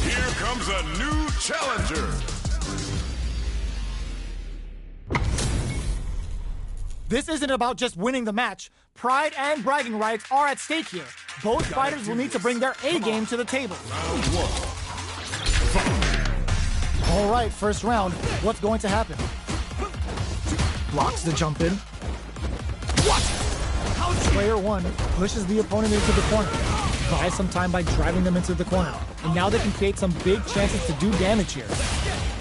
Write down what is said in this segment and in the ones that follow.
Here comes a new challenger. This isn't about just winning the match. Pride and bragging rights are at stake here. Both fighters will need to bring their A game to the table. All right, first round. What's going to happen? Blocks the jump in. Player one pushes the opponent into the corner. Buys some time by driving them into the corner. And now they can create some big chances to do damage here.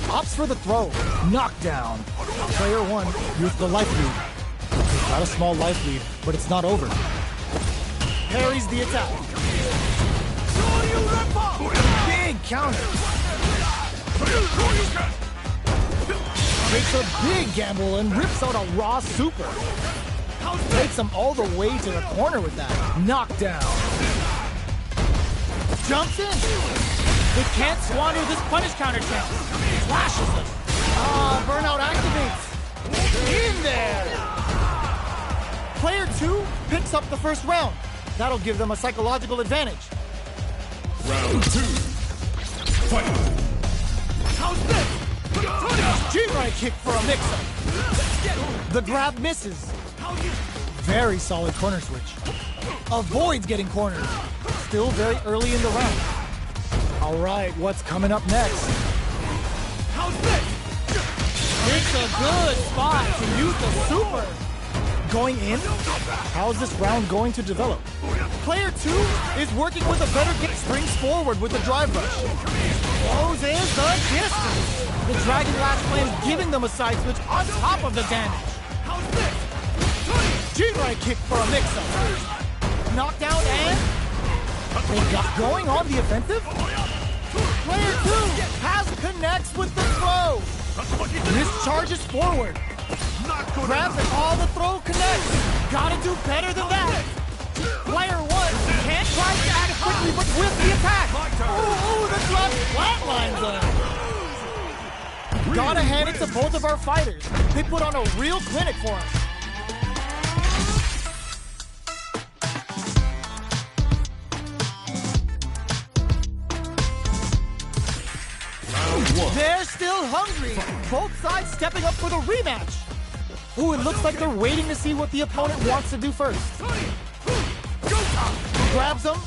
Opts for the throw. Knockdown. Player one with the life lead. Got a small life lead, but it's not over. Parries the attack. Big counter. Takes a big gamble and rips out a raw super. Takes him all the way to the corner with that. Knockdown. Jumps in. They can't squander this punish counter chance. Flashes him. Burnout activates. In there. Player two picks up the first round. That'll give them a psychological advantage. Round two. Fight. How's this? G-right kick for a mix-up. The grab misses. Very solid corner switch. Avoids getting cornered. Still very early in the round. All right, what's coming up next? How's this? It's a good spot to use the super. Going in? How's this round going to develop? Player two is working with a better kick, springs forward with the drive rush. Closes the distance. The Dragon Lash Flame giving them a side switch on top of the damage. G-right kick for a mix-up. Knockdown and... They got going on the offensive? Player two connects with the throw. This charges forward. Grabs and all the throw connects. Gotta do better than that. Player one can't try to act quickly, but with the attack. Ooh, the drop flatlines them. Gotta hand it to both of our fighters. They put on a real clinic for us. They're still hungry. Both sides stepping up for the rematch. Ooh, it looks like they're waiting to see what the opponent wants to do first. Grabs him.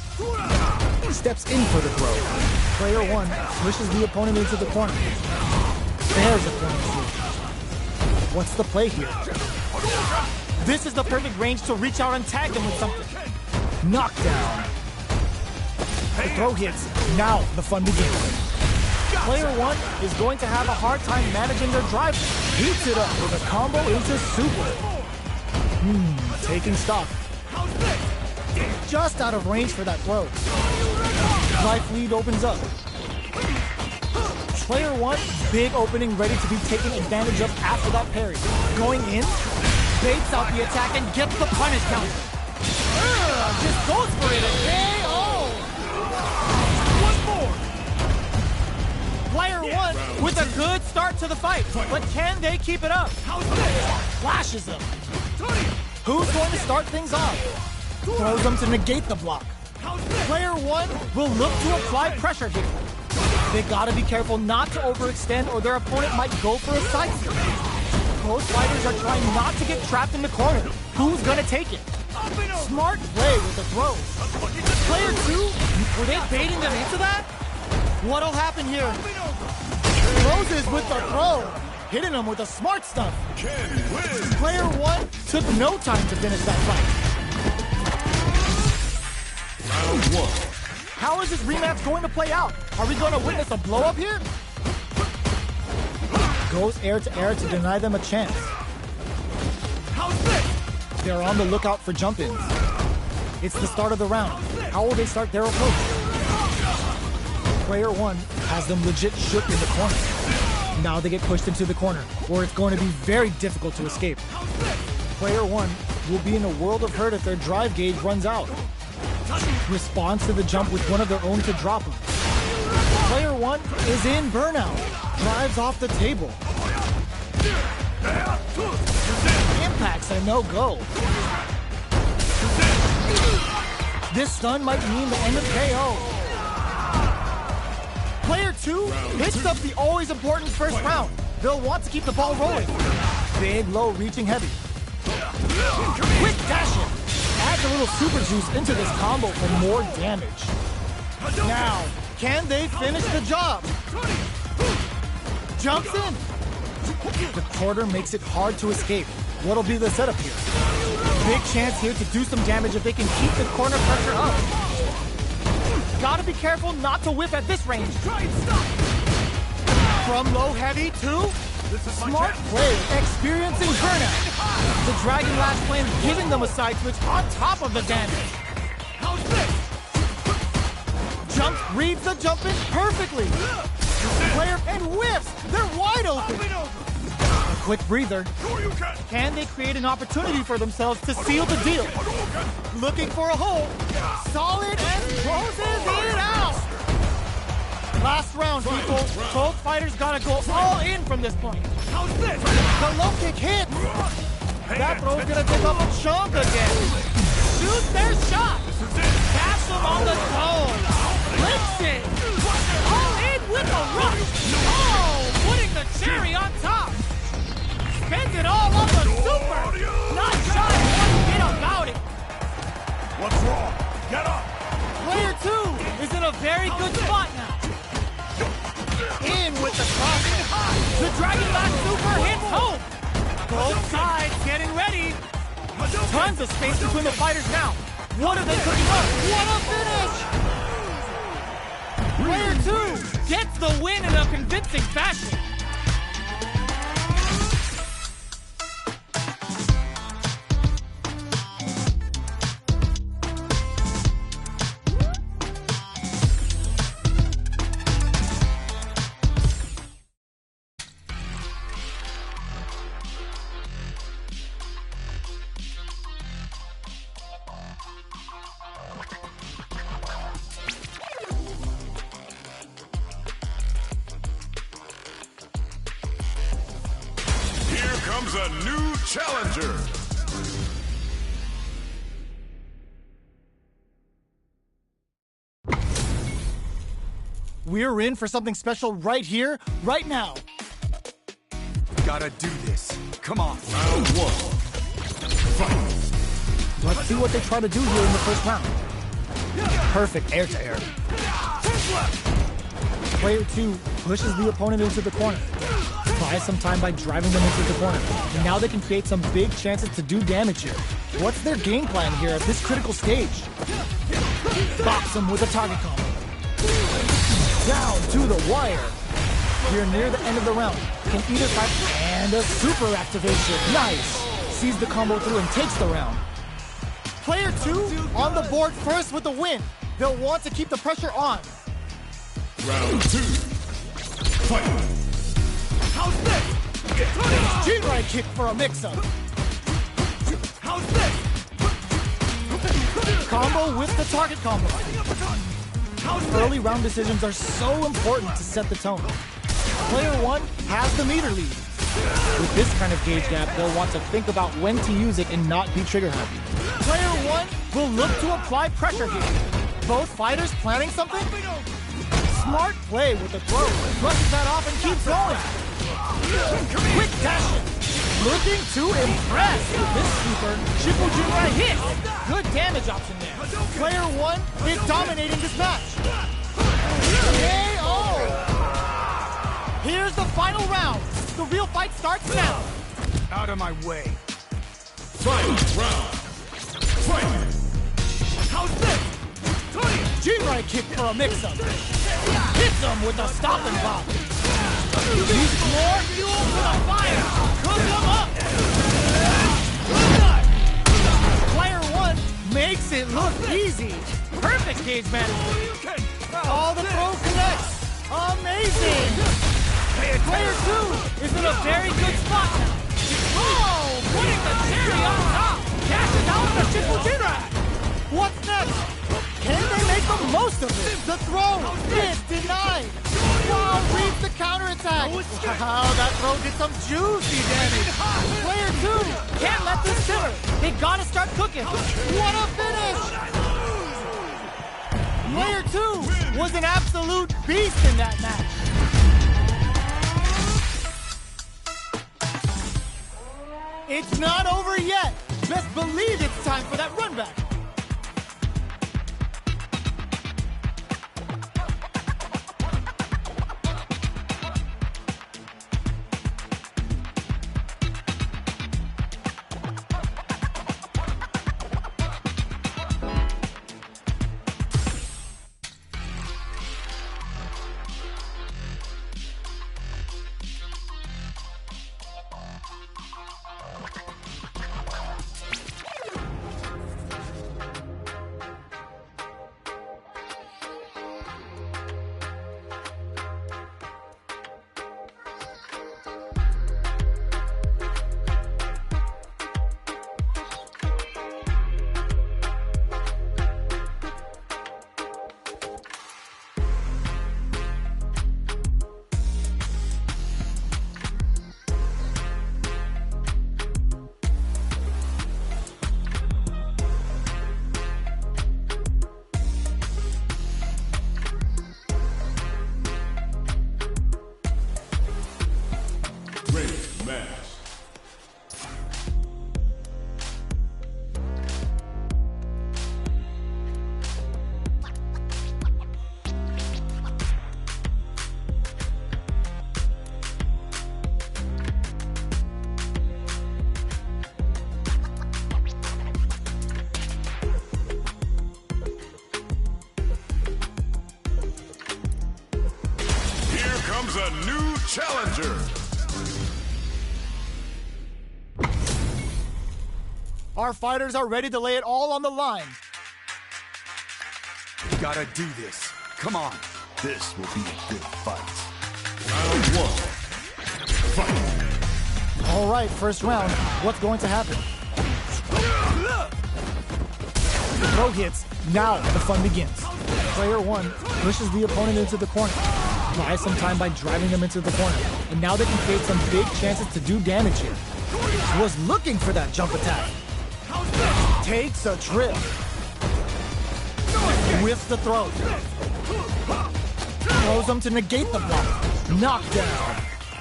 Steps in for the throw. Player one pushes the opponent into the corner. There's a corner switch. What's the play here? This is the perfect range to reach out and tag them with something. Knockdown. The throw hits. Now the fun begins. Player one is going to have a hard time managing their drive. Heats it up with a combo into super. Taking stock. Just out of range for that throw. Life lead opens up. Player one, big opening ready to be taken advantage of after that parry. Going in, baits out the attack and gets the punish counter. Just goes for it and KO! One more! Player one with a good start to the fight, but can they keep it up? Flashes him. Who's going to start things off? Throws them to negate the block. Player one will look to apply pressure here. They gotta be careful not to overextend or their opponent might go for a side switch. Both fighters are trying not to get trapped in the corner. Who's gonna take it? Smart play with the throw. Player two, were they baiting them into that? What'll happen here? Closes with the throw. Hitting him with the smart stuff. Player one took no time to finish that fight. Round one. How is this rematch going to play out? Are we going to witness a blow-up here? Goes air to deny them a chance. They're on the lookout for jump-ins. It's the start of the round. How will they start their approach? Player one has them legit shook in the corner. Now they get pushed into the corner, where it's going to be very difficult to escape. Player one will be in a world of hurt if their drive gauge runs out. Responds to the jump with one of their own to drop him. Player one is in burnout. Drives off the table. impacts a no-go. This stun might mean the end of KO. Player 2 picks up the always important first round. They'll want to keep the ball rolling. Big, low, reaching heavy. Quick dashing. Adds a little super juice into this combo for more damage. Now, can they finish the job? Jumps in. The quarter makes it hard to escape. What'll be the setup here? Big chance here to do some damage if they can keep the corner pressure up. Gotta be careful not to whiff at this range. From low heavy to smart play, experiencing burnout. The Dragon Lash plan giving them a side switch on top of the damage. Jump reads the jump in perfectly. Player and whiffs. They're wide open. A quick breather. Can they create an opportunity for themselves to seal the deal? Looking for a hole. Solid and closes it out. Last round, people. Both fighters gotta go all in from this point. The low kick hits. That throw's gonna take off a chunk again. Shoot their shot. Catch them on the zone. Flips it. All in with a rush. Oh, putting the cherry on top. Spends it all on the super. Not shy one bit about it. What's wrong? Get up. Player 2 is in a very good spot now. In with the cross. The Dragon Lash super hits home. Both sides getting ready. Tons of space between the fighters now. What are they cooking up? What a finish! Player 2 gets the win in a convincing fashion. Comes a new challenger. We're in for something special right here, right now. Gotta do this. Come on. Round 1. Fight. Let's see what they try to do here in the first round. Perfect air to air. Player 2 pushes the opponent into the corner. Buys some time by driving them into the corner. And now they can create some big chances to do damage here. What's their game plan here at this critical stage? Box them with a target combo. Down to the wire. We're near the end of the round. Can either fight and a super activation. Nice. Sees the combo through and takes the round. Player 2 on the board first with the win. They'll want to keep the pressure on. Round 2. Fight. How's this? G-right kick for a mix-up. How's this? Combo with the target combo. Early round decisions are so important to set the tone. Player 1 has the meter lead. With this kind of gauge gap, they'll want to think about when to use it and not be trigger happy. Player 1 will look to apply pressure here. Both fighters planning something? Smart play with the throw. Brushes that off and keeps going. Quick dashing. Looking to impress. This super Shippujinrai hit. Good damage option there. Player 1 is dominating this match. KO. Here's the final round. The real fight starts now. Out of my way. Final round. Fight. How's this? G-right kick for a mix-up. Hits him with a stop and block. Use more fuel for the fire. Cook him up. Player 1 makes it look easy. Perfect gauge management. All the throw connects. Amazing. Player 2 is in a very good spot now. Oh, putting the cherry on top. Cashes out the Shippujinrai. What's next? Can they make the most of it? The throw is denied. Wow, reads the counter and attack. Wow, that throw did some juicy damage. Player 2 can't let this simmer. They gotta start cooking. What a finish! Player 2 was an absolute beast in that match. It's not over yet. Best believe it's time for that run back. A new challenger. Our fighters are ready to lay it all on the line. Gotta do this. Come on. This will be a good fight. Round 1. Fight. All right, first round. What's going to happen? The throw hits. Now the fun begins. Player 1 pushes the opponent into the corner. Buys some time by driving them into the corner. And now they can create some big chances to do damage here. Was looking for that jump attack. Takes a trip. Whiffs the throw. Throws them to negate the block. Knockdown.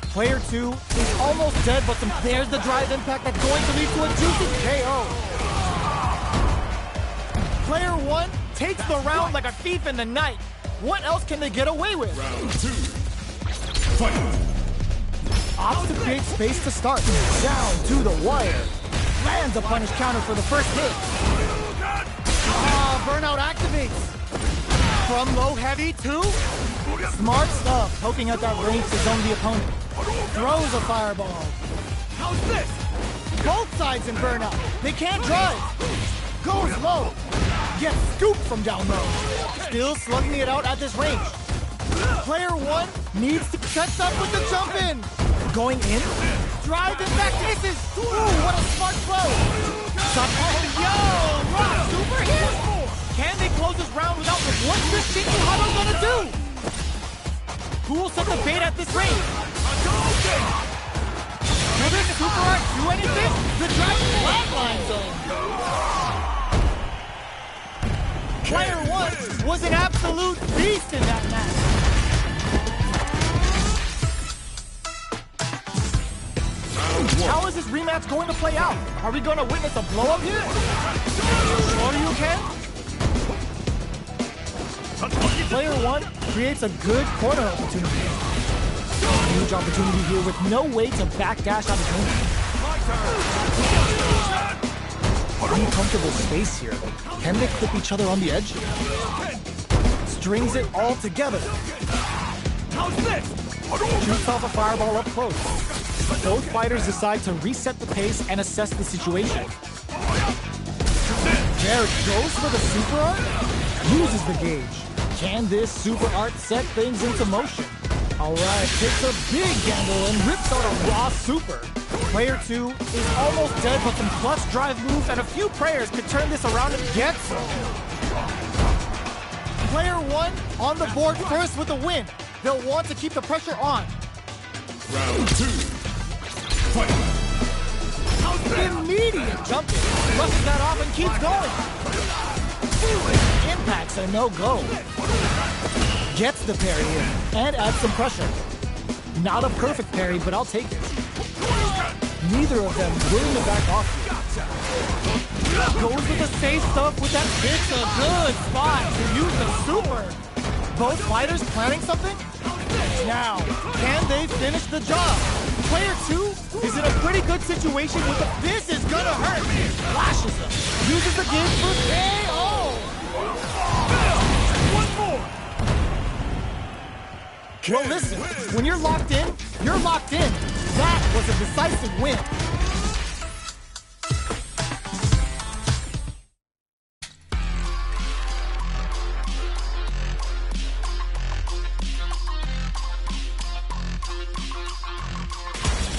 Player 2 is almost dead, but there's the drive impact that's going to lead to a juicy KO. Player 1 takes the round like a thief in the night. What else can they get away with? Round 2. Fight. Opts to create space to start. Down to the wire. Lands a punish counter for the first hit. Burnout activates. From low heavy to smart stuff. Poking at that range to zone the opponent. Throws a fireball. How's this? Both sides in burnout. They can't drive. Goes low. Gets scooped from down low. Still slugging it out at this range. Player 1 needs to catch up with the jump in. Going in. Drive impact misses. Ooh, what a smart throw. Yo, rock super hit. Can they close this round without the what's this Shinjuhara gonna do? Who will set the bait at this range? Will this super art do anything? The dragon flatline zone. Player 1 was an absolute beast in that match. How is this rematch going to play out? Are we going to witness a blow-up here? Sure you can? Player 1 creates a good corner opportunity. Huge opportunity here with no way to backdash out of movement. Uncomfortable space here. Can they clip each other on the edge? Strings it all together. How's this? Shoots off a fireball up close. Both fighters decide to reset the pace and assess the situation. There it goes for the super art. Loses the gauge. Can this super art set things into motion? Alright, takes a big gamble and rips out a raw super. Player 2 is almost dead, but some clutch drive moves and a few prayers could turn this around and get some. Player 1 on the board first with a win. They'll want to keep the pressure on. Round 2. Fight. Immediate jumping. Brushes that off and keeps going. Impacts a no-go. Gets the parry in and adds some pressure. Not a perfect parry, but I'll take it. Neither of them willing to back off here. Goes with the safe stuff with that. It's a good spot to use the super. Both fighters planning something? Now, can they finish the job? Player 2 is in a pretty good situation with the. This is gonna hurt. Flashes him. Uses the game for KO. One more. Well, listen, when you're locked in, you're locked in. That was a decisive win.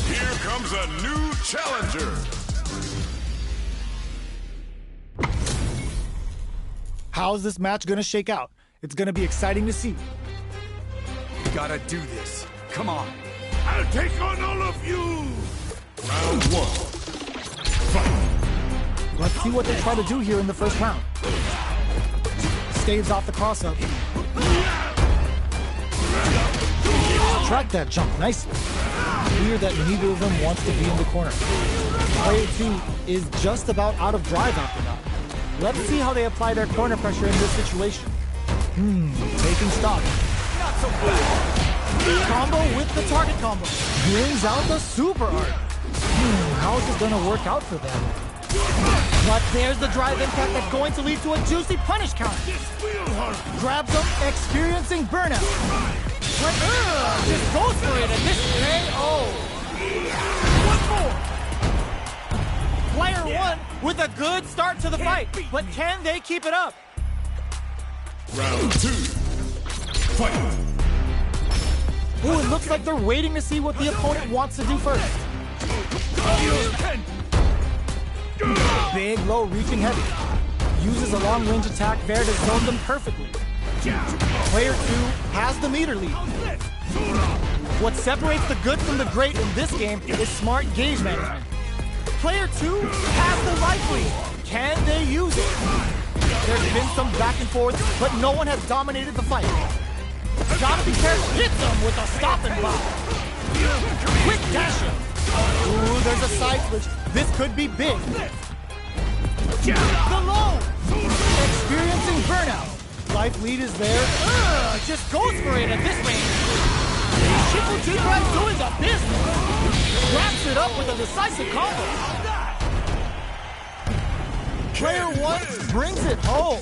Here comes a new challenger. How's this match gonna shake out? It's gonna be exciting to see. Gotta do this. Come on. I'll take on all of you. Round 1. Fight. Let's see what they try to do here in the first round. Staves off the cross-up. Track that jump nicely. Clear that neither of them wants to be in the corner. Player 2 is just about out of drive after that. Let's see how they apply their corner pressure in this situation. Taking stock. Not so good. Combo with the target combo. Brings out the super art. How is this going to work out for them? But there's the drive impact that's going to lead to a juicy punish counter. Grabs him, experiencing burnout. But just goes for it and this KO. One more. Player 1 with a good start to the fight. But can they keep it up? Round 2. Fight. Ooh, it looks like they're waiting to see what the opponent wants to do first. Big, low, reaching heavy. Uses a long-range attack there to zone them perfectly. Player 2 has the meter lead. What separates the good from the great in this game is smart gauge management. Player 2 has the life lead. Can they use it? There's been some back and forth, but no one has dominated the fight. Gotta be careful. Hits him with a stop and block. Quick dashing. Ooh, there's a side switch. This could be big. The low. Experiencing burnout. Life lead is there. Just goes for it at this range. Triple G right doing the business. Wraps it up with a decisive combo. Player 1 brings it home.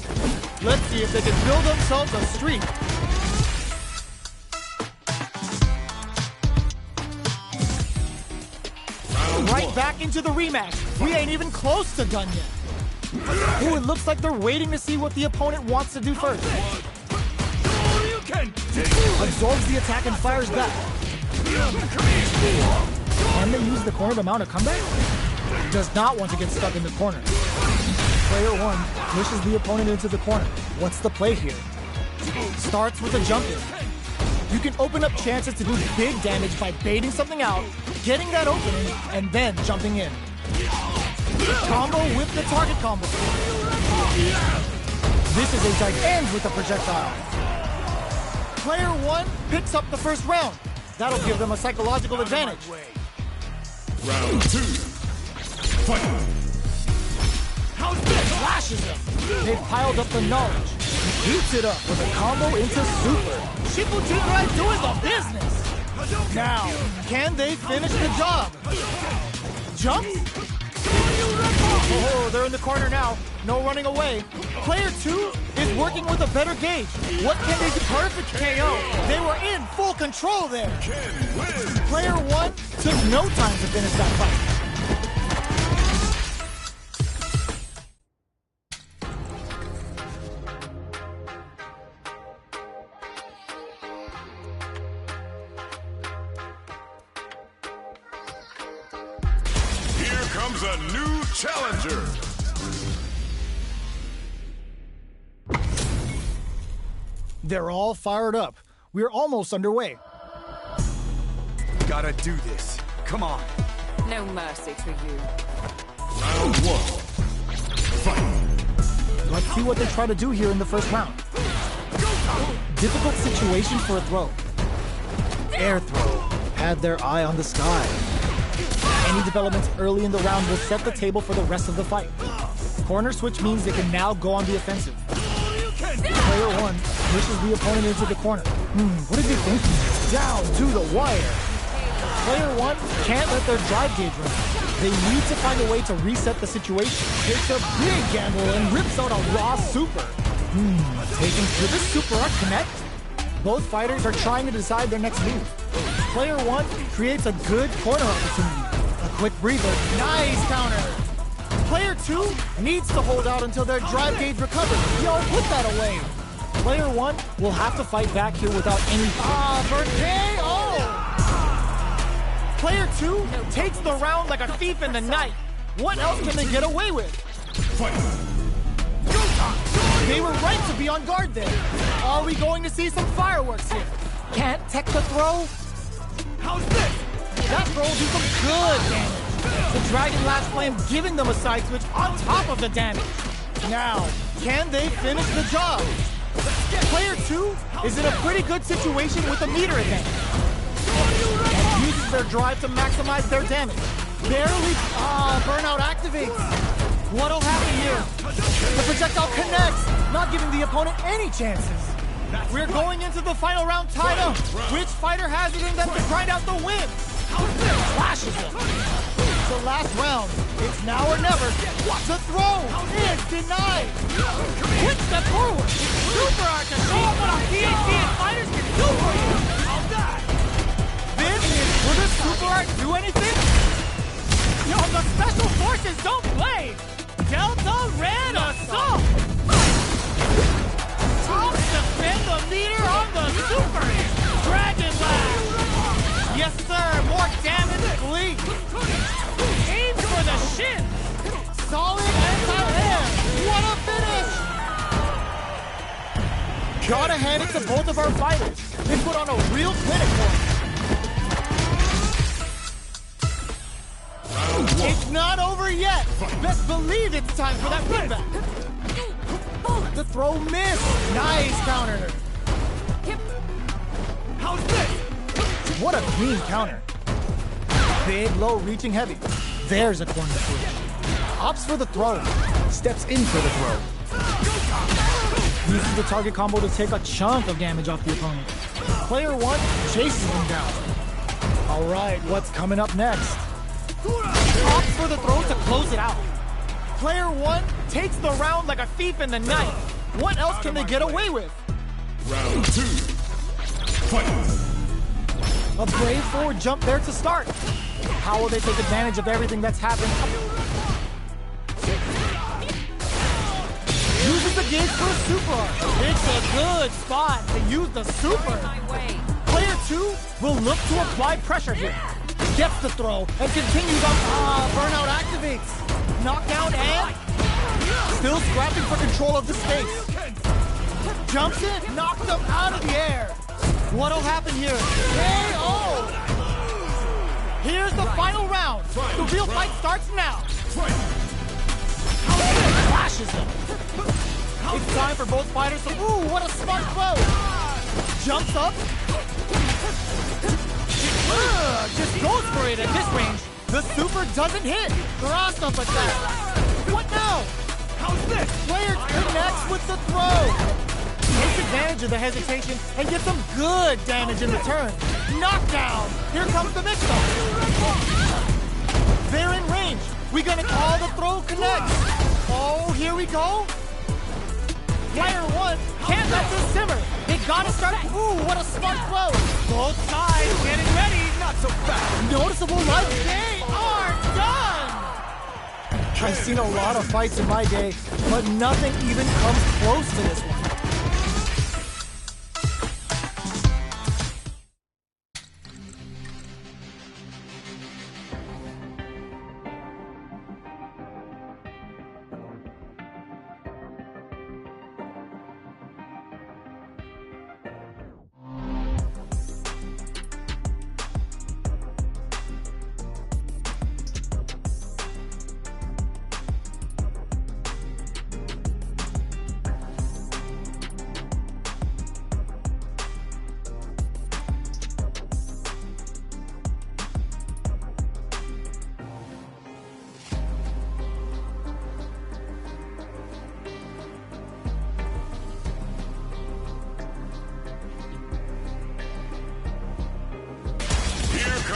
Let's see if they can build themselves a streak. Right back into the rematch. We ain't even close to done yet. Ooh, it looks like they're waiting to see what the opponent wants to do first. Absorbs the attack and fires back. Can they use the corner to mount a comeback? Does not want to get stuck in the corner. Player 1 pushes the opponent into the corner. What's the play here? Starts with a jump in. You can open up chances to do big damage by baiting something out, getting that opening, and then jumping in. Combo with the target combo. This is a giant with a projectile. Player 1 picks up the first round. That'll give them a psychological advantage. Round 2. Fight. Flashes them. They've piled up the knowledge. Heats it up with a combo into super. Triple G right doing the business. Now, can they finish the job? Jumps? Oh, they're in the corner now. No running away. Player 2 is working with a better gauge. What can they do? Perfect KO. They were in full control there. Player 1 took no time to finish that fight. Here comes a new challenger. They're all fired up. We're almost underway. Gotta do this. Come on. No mercy for you. Round one. Fight. Let's see what they try to do here in the first round. Difficult situation for a throw. Air throw. Had their eye on the sky. Any developments early in the round will set the table for the rest of the fight. Corner switch means they can now go on the offensive. Player one pushes the opponent into the corner. What is he thinking? Down to the wire. Player one can't let their drive gauge run. They need to find a way to reset the situation. Takes a big gamble and rips out a raw super. Taking to the super art connect. Both fighters are trying to decide their next move. Player one creates a good corner opportunity. A quick breather. Nice counter. Player two needs to hold out until their drive gauge recovers. Yo, put that away. Player one will have to fight back here without any... for KO! Player two takes the round like a thief in the night. What else can they get away with? Fight. They were right to be on guard there. Are we going to see some fireworks here? Can't tech the throw? How's this? That throw will do some good damage. The Dragon Lash Flame giving them a side switch on top of the damage. Now, can they finish the job? Player two is in a pretty good situation with a meter advantage. And uses their drive to maximize their damage. Barely, burnout activates. What'll happen here? The projectile connects, not giving the opponent any chances. We're going into the final round tied up. Which fighter has it in them to grind out the win? Flashes him. The last round. It's now or never. The throw is denied. Quick step forward. Super art to show up what our PhD and fighters can do for you. This is, will this super art do anything? Yo, the special forces don't play. Delta Red Assault. I'll defend the meter on the super Dragon Lash. Yes, sir. More damage, please. Aim for the shin. Solid anti-air. What a finish. Gotta hand it to both of our fighters. They put on a real clinic for us. It's not over yet. Best believe it's time for that win back. The throw missed. Nice counter. How's this? What a clean counter. Big, low, reaching heavy. There's a corner switch. Opts for the throw. Steps in for the throw. Uses the target combo to take a chunk of damage off the opponent. Player one chases him down. All right, what's coming up next? Opts for the throw to close it out. Player one takes the round like a thief in the night. What else can they get away with? Round two. Fight. A brave forward jump there to start. How will they take advantage of everything that's happened? Uses the gauge for a super art. It's a good spot to use the super. Player two will look to apply pressure here. Gets the throw and continues on. Burnout activates. Knockdown and still scrapping for control of the space. Jumps in, knocks them out of the air. What'll happen here? KO! Here's the final round. The real fight starts now. Flashes him. It's time for both fighters to... Ooh, what a smart throw! Jumps up. Just goes for it at this range. The super doesn't hit. Cross up attack. What now? How's this? Player connects with the throw. Takes advantage of the hesitation and gets some good damage in return. Knockdown. Here comes the mix-up. They're in range. We gonna call the throw connects. Oh, here we go. Player one can't let this simmer. They gotta start. Ooh, what a smart throw. Both sides getting ready. Not so fast. Noticeable life. They are done. I've seen a lot of fights in my day, but nothing even comes close to this one.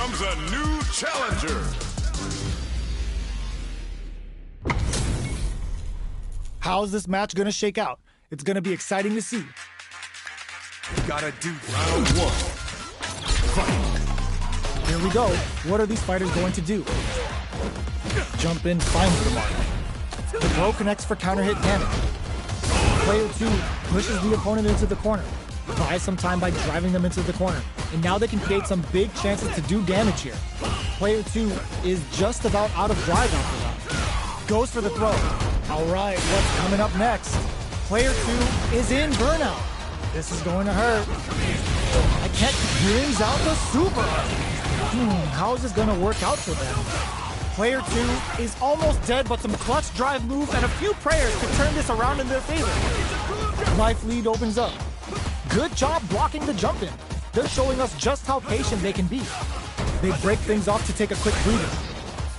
comes a new challenger. How's this match gonna shake out? It's gonna be exciting to see. Gotta do Round one. Fight. Here we go. What are these fighters going to do? Jump in, finds the mark. The throw connects for counter hit damage. Player 2 pushes the opponent into the corner. Buys some time by driving them into the corner. And now they can create some big chances to do damage here. Player 2 is just about out of drive after that. Goes for the throw. Alright, what's coming up next? Player 2 is in burnout. This is going to hurt. I can't brings out the super. How is this going to work out for them? Player 2 is almost dead, but some clutch drive move and a few prayers could turn this around in their favor. Life lead opens up. Good job blocking the jump in. They're showing us just how patient they can be. They break things off to take a quick breather.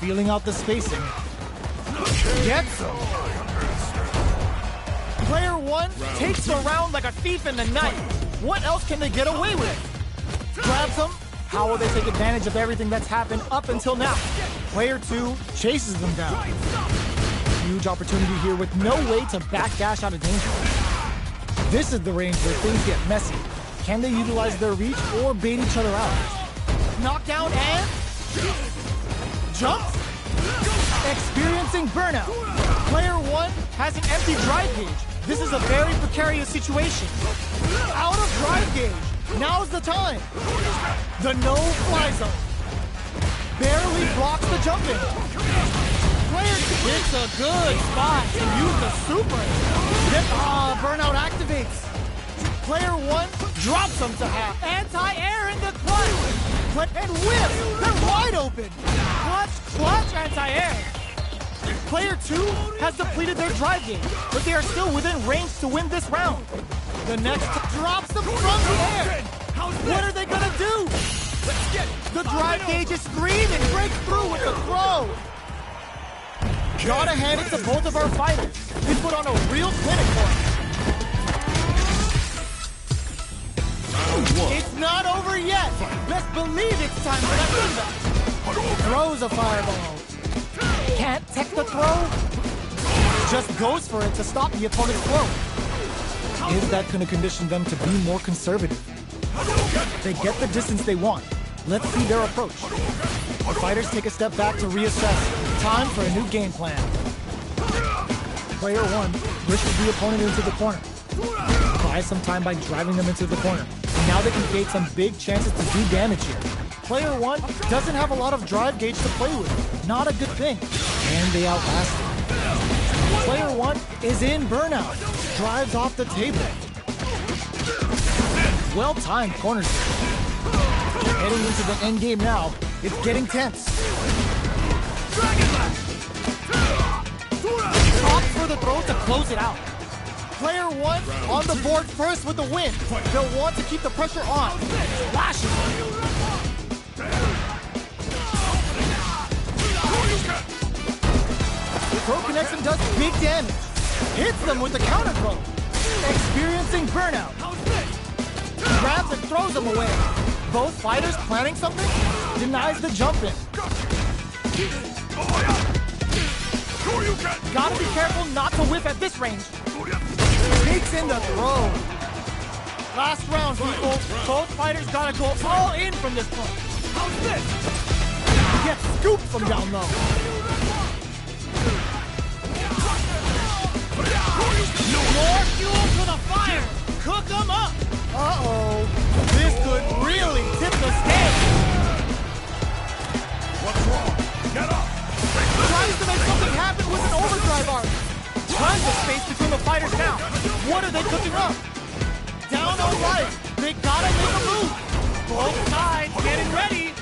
Feeling out the spacing. Gets him. Player 1 takes the round like a thief in the night. What else can they get away with? Grabs him. How will they take advantage of everything that's happened up until now? Player 2 chases them down. Huge opportunity here with no way to backdash out of danger. This is the range where things get messy. Can they utilize their reach or bait each other out? Knockdown and jumps. Experiencing burnout. Player 1 has an empty drive gauge. This is a very precarious situation. Out of drive gauge. Now's the time. The no-fly zone. Barely blocks the jump in. Player 2 hits a good spot to use the super. Burnout activates. Player 1 drops him to half. Anti-air in the clutch. And whip. They're wide open. Clutch, anti-air. Player 2 has depleted their drive gauge, but they are still within range to win this round. The next drops them from the air. What are they gonna do? The drive gauge is screaming, breaks through with the throw. Gotta hand it to both of our fighters. They put on a real clinic for us. It's not over yet. Best believe it's time for that comeback. Throws a fireball. Can't tech the throw. Just goes for it to stop the opponent's throw. Is that going to condition them to be more conservative? They get the distance they want. Let's see their approach. The fighters take a step back to reassess. Time for a new game plan. Player 1 pushes the opponent into the corner. Buys some time by driving them into the corner. And now they can create some big chances to do damage here. Player 1 doesn't have a lot of drive gauge to play with. Not a good thing. And they outlast him. Player 1 is in burnout. Drives off the table. Well-timed corners. Heading into the end game now. It's getting tense. Opts for the throw to close it out. Player 1 on the board first with the win. They'll want to keep the pressure on. Flashes. The throw connects and does big damage. Hits them with the counter throw. Experiencing burnout. Grabs and throws them away. Both fighters planning something. Denies the jump in. Gotta be careful not to whip at this range. Takes in the throw. Last round, people. Both fighters gotta go all in from this point. How's this? Gets scooped from down low. More fuel to the fire. Cook them up. Uh-oh. This could really tip the scale. What's wrong? Get up! Tries to make something happen with an overdrive arc. Tons of space between the fighters now. What are they cooking up? Down on life. They gotta make a move. Both sides getting ready.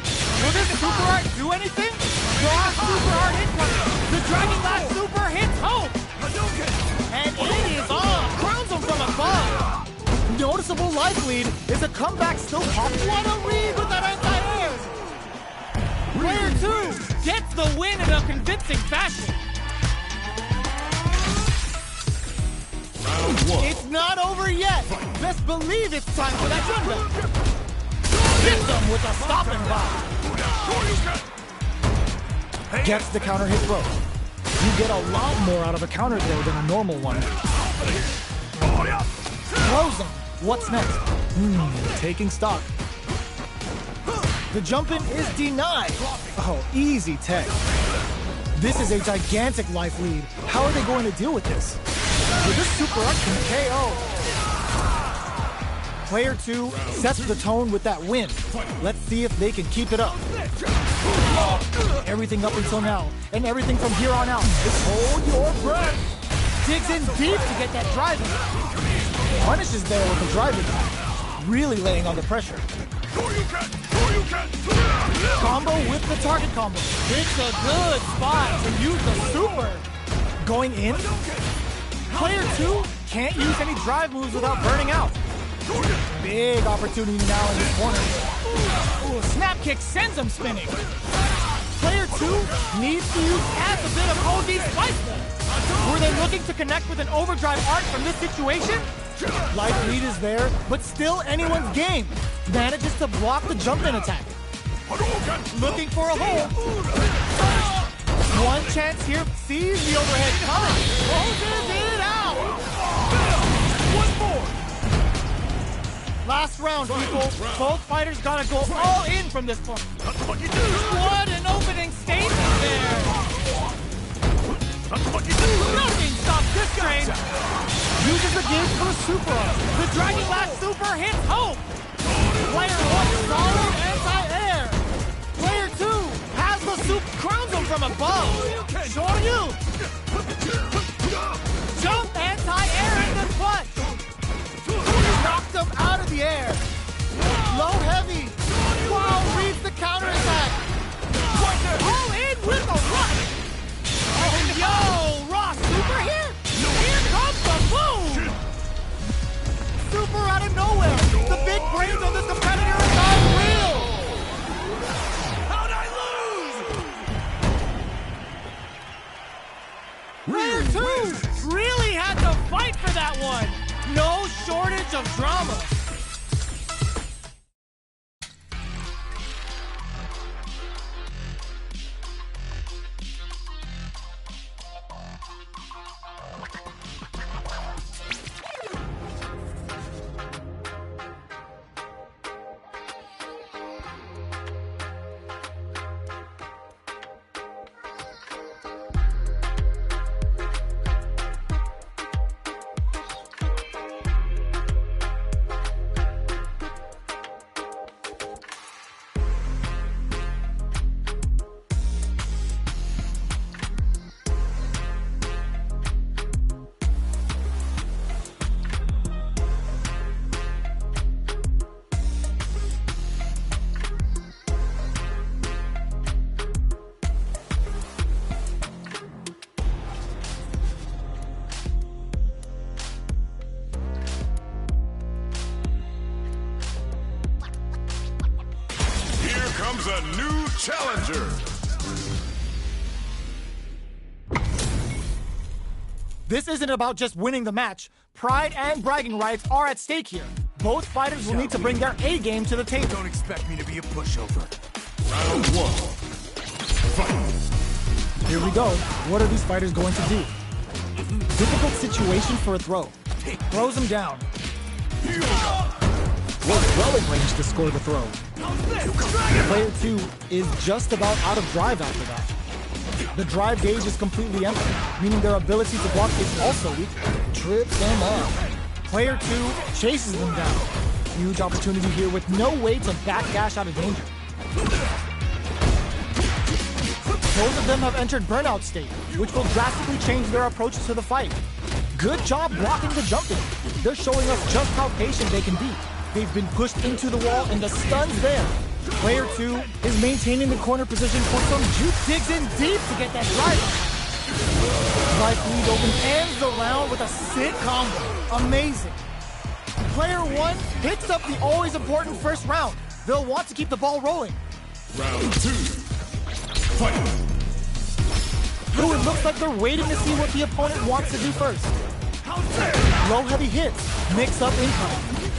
Will this super art do anything? Draw super art incoming. The Dragon Last super hits home. And it is on. Crowns him from above. Noticeable life lead. Is a comeback still possible? What a read with that anti-air. Player 2 gets the win in a convincing fashion. Round 1. It's not over yet. Best believe it's time for that comeback. Hits them with a stopping block. gets the counter hit throw. You get a lot more out of a counter throw than a normal one. Throws him. What's next? Taking stock. The jump-in is denied. Oh, easy tech. This is a gigantic life lead. How are they going to deal with this? With this super up can KO. Player 2 sets the tone with that win. Let's see if they can keep it up. Everything up until now, and everything from here on out is hold your breath. Digs in deep to get that driving. Punishes there with the driving. Really laying on the pressure. Combo with the target combo. It's a good spot to use the super. Going in. Player 2 can't use any drive moves without burning out. Big opportunity now in this corner. Ooh, snap kick sends him spinning. Player 2 needs to use adds a bit of OD spice. Were they looking to connect with an overdrive art from this situation? Life lead is there, but still anyone's game. Manages to block the jump-in attack. Looking for a hole. One chance here, sees the overhead coming. Closes it out. One more. Last round, people. Both fighters gotta go all in from this point. What an opening statement there. Nothing stops this train. Uses the gauge for a super. The Dragon Blast super hits home. Player 1 solid anti-air. Player 2 has the soup, crowns him from above. Shoryu. Jump anti-air and then punch. Knocked him out of the air. Low heavy. Wow, reads the counter attack. All in with a rush. Oh, yo, raw super here. Here comes the boom. Super out of nowhere. The big brains of this competitor is unreal. How'd I lose? Player 2 really had to fight for that one. No shortage of drama. Comes a new challenger. This isn't about just winning the match. Pride and bragging rights are at stake here. Both fighters will need to bring their A game to the table. Don't expect me to be a pushover. Round 1. Fight. Here we go. What are these fighters going to do? Difficult situation for a throw. Throws him down. Was well in range to score the throw. Player 2 is just about out of drive after that. The drive gauge is completely empty, meaning their ability to block is also weak. Trips them up. Player 2 chases them down. Huge opportunity here with no way to backdash out of danger. Both of them have entered burnout state, which will drastically change their approach to the fight. Good job blocking the jumping. They're showing us just how patient they can be. They've been pushed into the wall and the stun's there. Player 2 is maintaining the corner position for some juke. Digs in deep to get that drive. Life lead open, ends the round with a sick combo. Amazing. Player 1 picks up the always important first round. They'll want to keep the ball rolling. Round 2. Fight. Ooh, it looks like they're waiting to see what the opponent wants to do first. Low heavy hits, mix up incoming.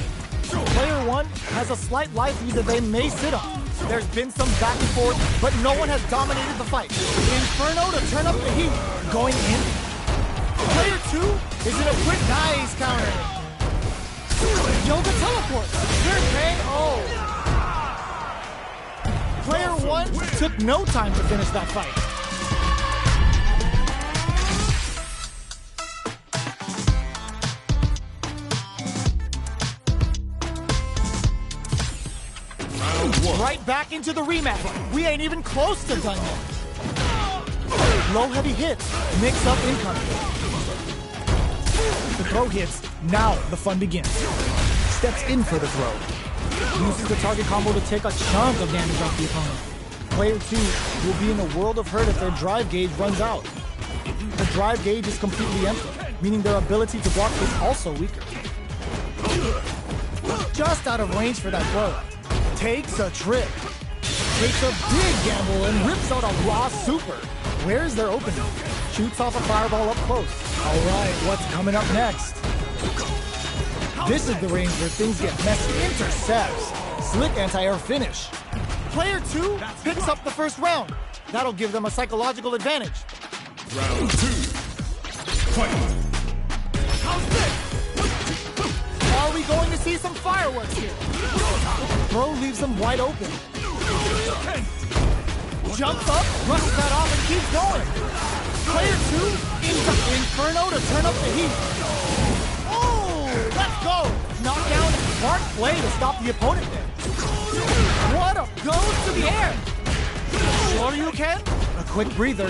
Player 1 has a slight life lead that they may sit on. There's been some back and forth, but no one has dominated the fight. Inferno to turn up the heat. Going in. Player 2 is in a quick nice counter. Yoga teleport. Here's KO. Player 1 took no time to finish that fight. Right back into the rematch. We ain't even close to done yet. Low heavy hits, mix up incoming. The throw hits, now the fun begins. Steps in for the throw. Uses the target combo to take a chunk of damage off the opponent. Player 2 will be in a world of hurt if their drive gauge runs out. The drive gauge is completely empty, meaning their ability to block is also weaker. Just out of range for that throw. Takes a trip. Takes a big gamble and rips out a raw super. Where's their opening? Shoots off a fireball up close. Alright, what's coming up next? This is the range where things get messy. Intercepts. Slick anti-air finish. Player 2 picks up the first round. That'll give them a psychological advantage. Round 2. Fight. How's this? Are we going to see some fireworks here? Throw leaves them wide open. Jumps up, rushes that off, and keeps going. Player 2 into Inferno to turn up the heat. Oh, let's go. Knockdown, smart play to stop the opponent there. What a goes to the air. Sure you can? A quick breather.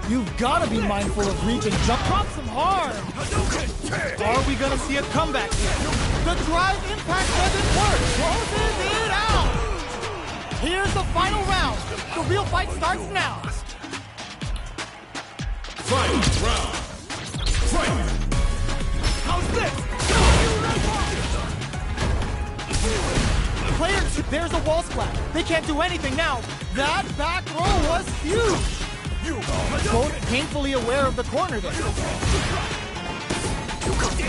You've got to be mindful of reach and jump. Drops them hard. Are we going to see a comeback here? The drive impact doesn't work. Closes it out. Here's the final round. The real fight starts now. Fight round. Fight. How's this? Player 2, there's a wall splat. They can't do anything now. That back row was huge. Both painfully aware of the corner there.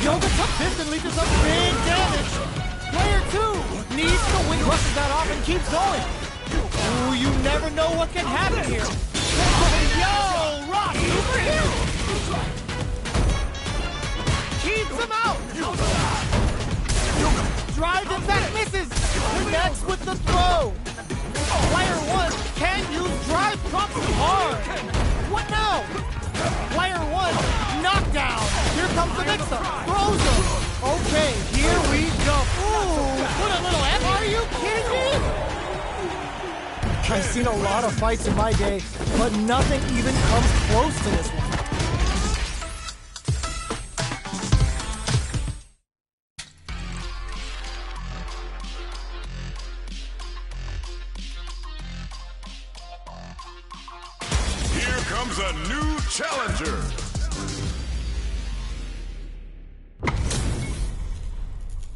Yoga took this and leaves up big damage. Player 2 needs to win, rushes that off and keeps going. Ooh, you never know what can happen here. Yo, Rock, superhero! Keeps him out. Drives him back, misses. Connects with the throw. Player 1 can use drive, drops him hard. What now? Player 1, knockdown. Here comes the mix-up. Throws him. Okay, here we go. Ooh, put a little F. Are you kidding me? I've seen a lot of fights in my day, but nothing even comes close to this one. Here comes a new challenger.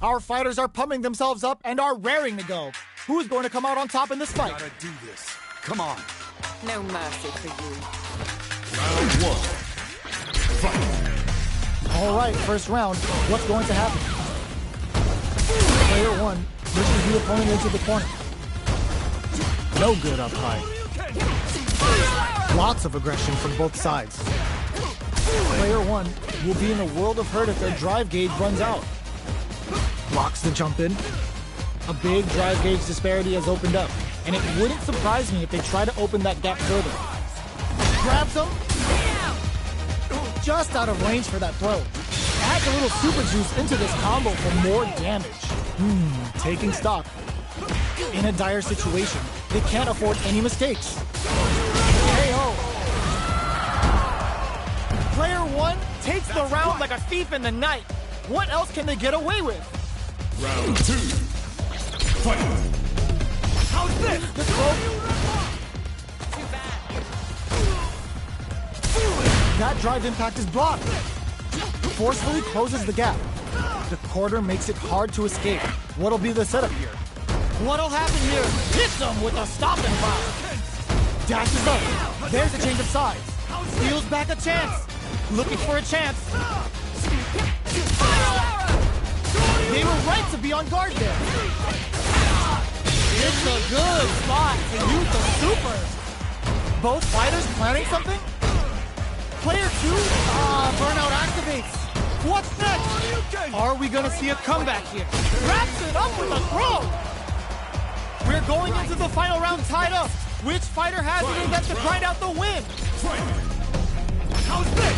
Our fighters are pumping themselves up and are raring to go. Who's going to come out on top in this fight? Gotta do this. Come on. No mercy for you. Round 1. Fight. All right, first round. What's going to happen? Player 1 pushes the opponent into the corner. No good up high. Lots of aggression from both sides. Player 1 will be in a world of hurt if their drive gauge runs out. Blocks the jump in. A big drive gauge disparity has opened up, and it wouldn't surprise me if they try to open that gap further. Grabs him. Just out of range for that throw. Adds a little super juice into this combo for more damage. Taking stock. In a dire situation, they can't afford any mistakes. KO. Player 1 takes the round like a thief in the night. What else can they get away with? Round 2. Fight. How's this? The throw. Too bad. That drive impact is blocked. Forcefully closes the gap. The quarter makes it hard to escape. What'll be the setup here? What'll happen here? Hits him with a stopping block. Dashes up. There's a change of sides. Steals back a chance. Looking for a chance. They were right to be on guard there. It's a good spot to use the super. Both fighters planning something? Player 2, burnout activates. What's next? Are we gonna see a comeback here? Wraps it up with a throw. We're going into the final round tied up. Which fighter has it in them to grind out the win? How's this?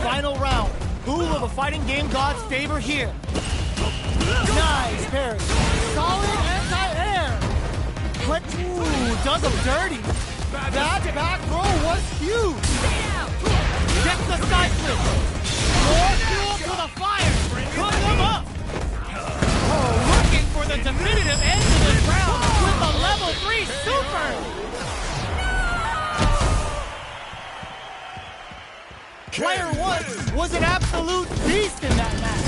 Final round. Who will the fighting game gods favor here? Nice parry. Solid anti-air. But, ooh, does him dirty. That back throw was huge. Gets the side flip. More fuel to the fire. Cook him up. Oh, looking for the definitive end to this round with a level 3 super. Player 1 was an absolute beast in that match.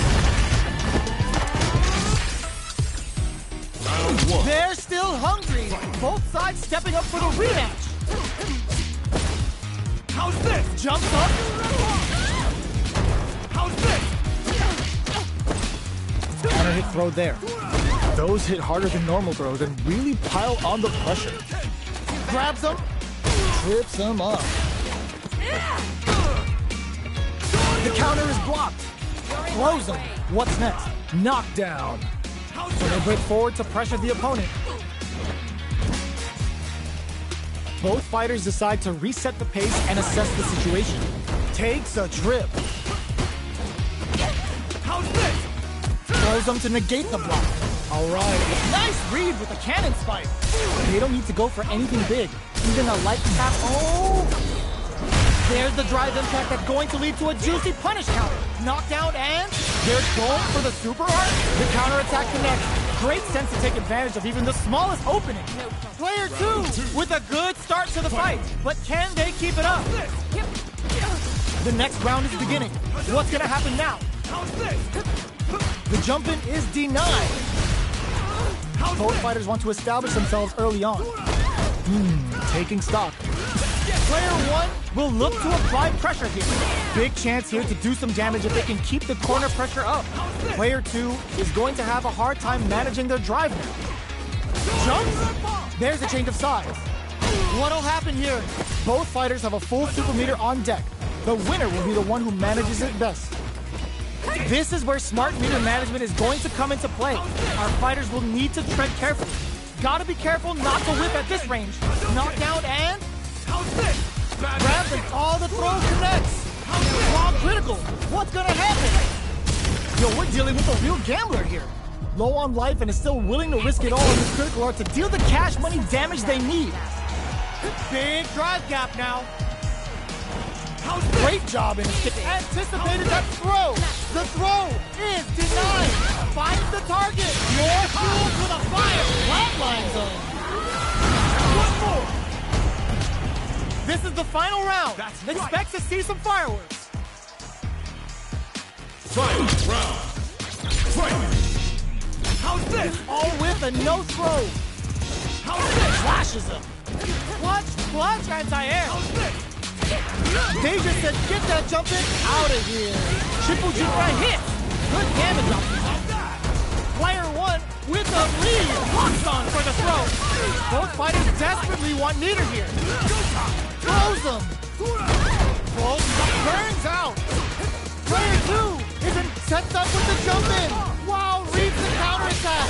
They're still hungry. Both sides stepping up for the rematch. How's this? Jumps up. How's this? Counter hit throw there. Those hit harder than normal throws and really pile on the pressure. Grabs him. Trips him up. The counter is blocked. Throws him. What's next? Knockdown. So they break forward to pressure the opponent. Both fighters decide to reset the pace and assess the situation. Takes a trip. How's this? Throws them to negate the block. All right. Nice read with the cannon spike. They don't need to go for anything big. Even a light tap. Oh! There's the drive impact that's going to lead to a juicy punish counter. Knockdown and they're going for the super art. The counter attack connects. Great sense to take advantage of even the smallest opening. Player 2 with a good start to the fight. But can they keep it up? The next round is beginning. What's going to happen now? The jump in is denied. Both fighters want to establish themselves early on. Taking stock. Player 1 will look to apply pressure here. Big chance here to do some damage if they can keep the corner pressure up. Player 2 is going to have a hard time managing their drive now. Jumps. There's a change of sides. What'll happen here? Both fighters have a full super meter on deck. The winner will be the one who manages it best. This is where smart meter management is going to come into play. Our fighters will need to tread carefully. Gotta be careful not to whip at this range. Knockdown and... grabs and all the throw connects. Wrong critical. What's gonna happen? Yo, we're dealing with a real gambler here. Low on life and is still willing to risk it all in this critical art to deal the cash money damage they need. Big drive gap now. Great job in escaping. Anticipated that throw. The throw is denied. Finds the target. More fuel to the fire. Flatline zone. One more. This is the final round. Expect to see some fireworks. Final round. Fight! How's this? All with a no throw. How's this? Flashes him. Clutch, anti-air. How's this? They just said, get that jump in out of here. Triple Jupra hit. Good damage on that. Player 1 with the lead. Locks on for the throw. Both fighters desperately want meter here. Throws him. Both burns out. Player 2 isn't set up with the jump in. Wow, reads the counterattack.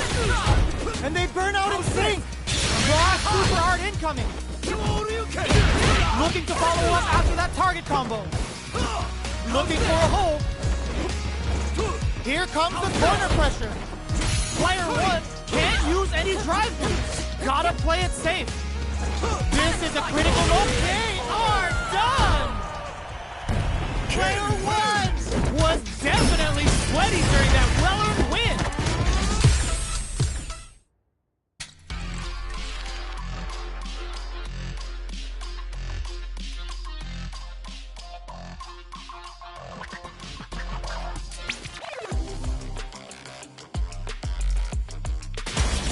And they burn out in sync. Raw super art incoming. Looking to follow up after that target combo. Looking for a hole. Here comes the corner pressure. Player 1 can't use any drive moves. Gotta play it safe. This is a critical moment. They are done! Player 1 was definitely sweaty during that well-earned win.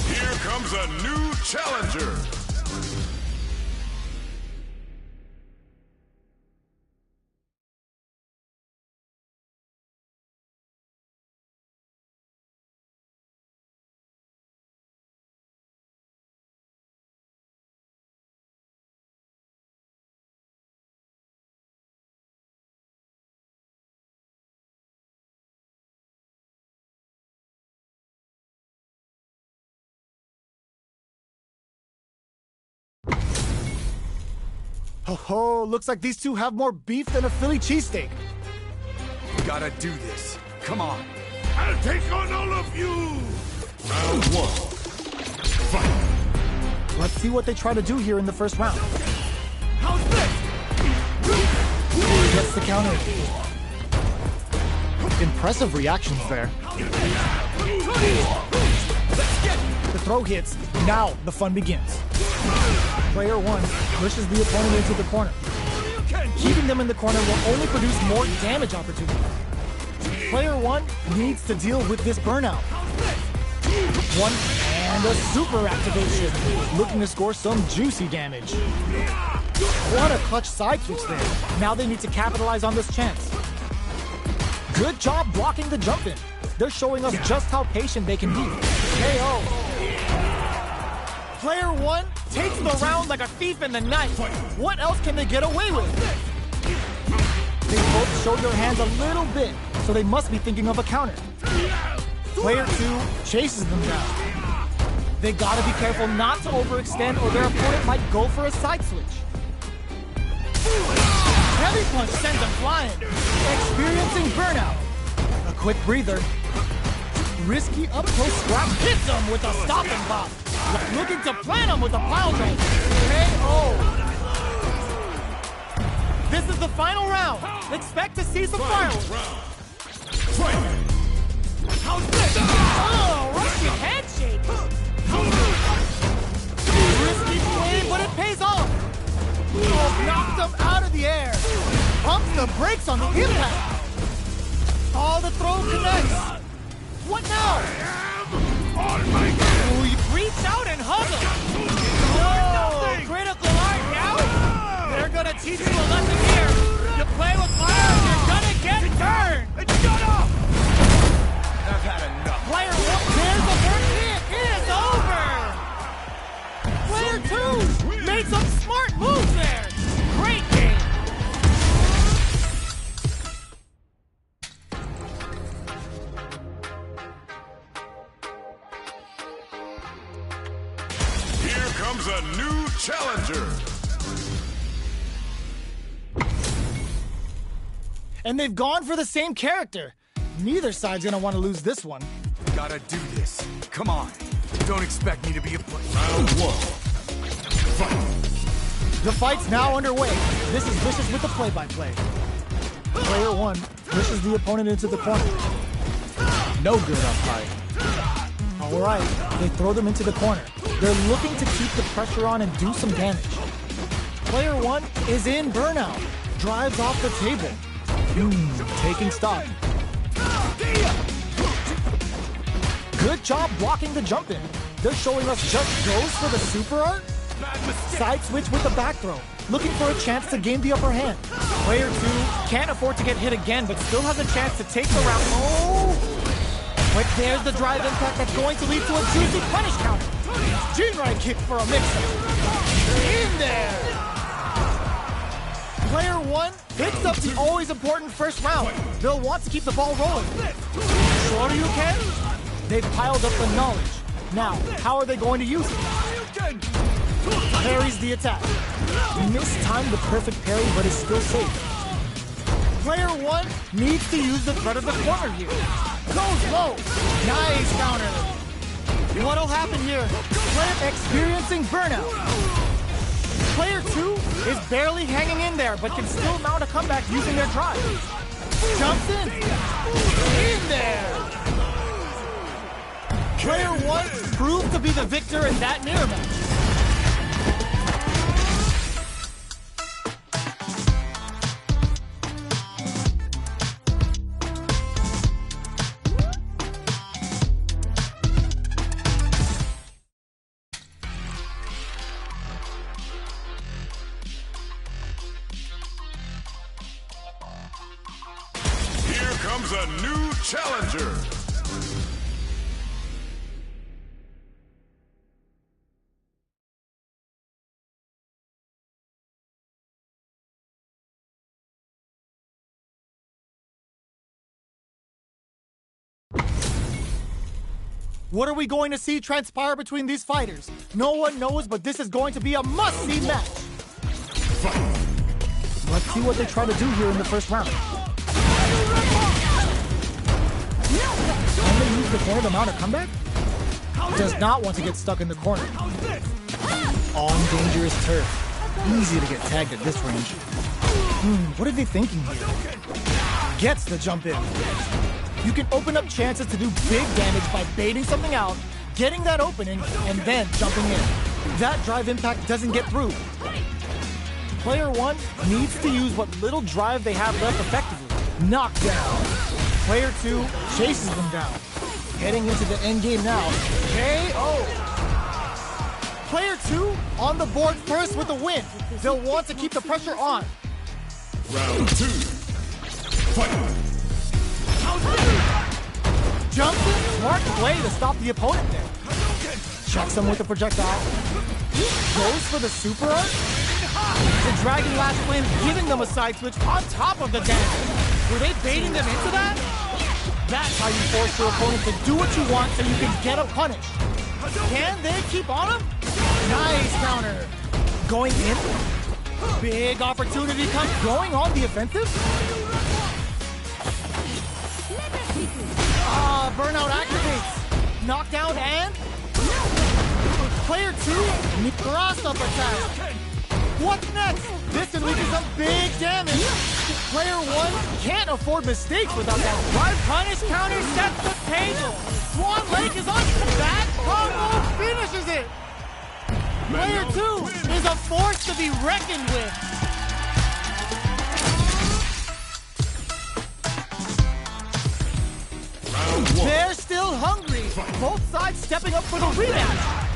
Here comes a new challenger. Oh, looks like these two have more beef than a Philly cheesesteak. Gotta do this. Come on. I'll take on all of you! Round one. Fight! Let's see what they try to do here in the first round. How's this? Gets the counter. Impressive reactions there. The throw hits. Now the fun begins. Player one pushes the opponent into the corner. Keeping them in the corner will only produce more damage opportunities. Player one needs to deal with this burnout. One and a super activation, looking to score some juicy damage. What a clutch side switch there. Now they need to capitalize on this chance. Good job blocking the jump in. They're showing us just how patient they can be. KO. Player one takes the round like a thief in the night. What else can they get away with? They both show their hands a little bit, so they must be thinking of a counter. Player two chases them down. They gotta be careful not to overextend or their opponent might go for a side switch. Heavy punch sends them flying. Experiencing burnout. A quick breather. Risky up-close scrap hits them with a stopping block. Looking to plant him with a pile drive. KO. This is the final round. Expect to see some fireworks. How's this? Oh, Russian handshake. Risky play, but it pays off. Oh, knocked him out of the air. Pumps the brakes on the impact. Oh, the throw connects. What now? Oh, you reach out and hug him. Oh, critical art now? They're gonna teach you a lesson here. You play with fire, you're gonna get burned. Shut up! I've had enough. Player one, there's the first hit. It is over. Player two made some smart moves there. Great game. Here comes a new challenger! And they've gone for the same character. Neither side's gonna want to lose this one. Gotta do this. Come on. Don't expect me to be a Round one. Fight! The fight's now underway. This is Vicious with the play-by-play. Player one pushes the opponent into the corner. No good up high. All right, they throw them into the corner. They're looking to keep the pressure on and do some damage. Player one is in burnout. Drives off the table. Taking stock. Good job blocking the jump in. They're showing us just goes for the super art. Side switch with the back throw. Looking for a chance to gain the upper hand. Player two can't afford to get hit again, but still has a chance to take the round. Oh! But there's the drive impact that's going to lead to a juicy punish counter. Jinrai kick for a mix-up. In there! Player one picks up the always important first round. They'll want to keep the ball rolling. Sure you can? They've piled up the knowledge. Now, how are they going to use it? Parries the attack. Mistimed the perfect parry, but is still safe. Player one needs to use the threat of the corner here. Goes low. Nice counter. What'll happen here? Player experiencing burnout. Player two is barely hanging in there, but can still mount a comeback using their drive. Jumps in. In there. Player one proved to be the victor in that mirror match. Here comes a new challenger! What are we going to see transpire between these fighters? No one knows, but this is going to be a must-see match. Let's see what they try to do here in the first round. Can they use the corner to mount a comeback? Does not want to get stuck in the corner. On dangerous turf. Easy to get tagged at this range. What are they thinking here? Gets the jump in. You can open up chances to do big damage by baiting something out, getting that opening, and then jumping in. That drive impact doesn't get through. Player 1 needs to use what little drive they have left effectively. Knockdown. Player 2 chases them down. Heading into the end game now. KO. Player 2 on the board first with a win. They'll want to keep the pressure on. Round 2. Fight. Jumps in, smart play to stop the opponent there. Checks him with the projectile. Goes for the super art. The Dragon Lash Flame giving them a side switch on top of the damage. Were they baiting them into that? That's how you force your opponent to do what you want so you can get a punish. Can they keep on him? Nice counter. Going in. Big opportunity comes going on the offensive. Burnout activates. Knockdown and player 2 cross up attack. What's next? This unleashes some big damage. Player 1 can't afford mistakes without that drive. Punish counter sets the table. Swan Lake is on. That combo finishes it. Player 2 is a force to be reckoned with. They're still hungry. Both sides stepping up for the rematch.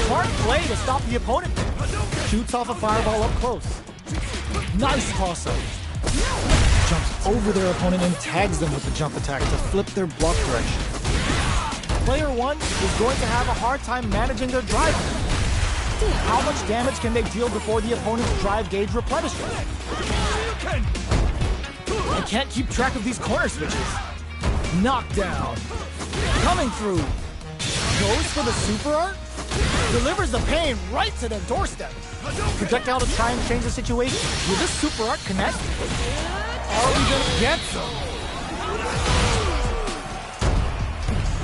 Smart play to stop the opponent there. Shoots off a fireball up close. Nice toss-up. Jumps over their opponent and tags them with the jump attack to flip their block direction. Player 1 is going to have a hard time managing their drive. How much damage can they deal before the opponent's drive gauge replenishes? They can't keep track of these corner switches. Knockdown. Coming through. Goes for the super art. Delivers the pain right to their doorstep. Projectile to try and change the situation. Will this super art connect? Are we gonna get some?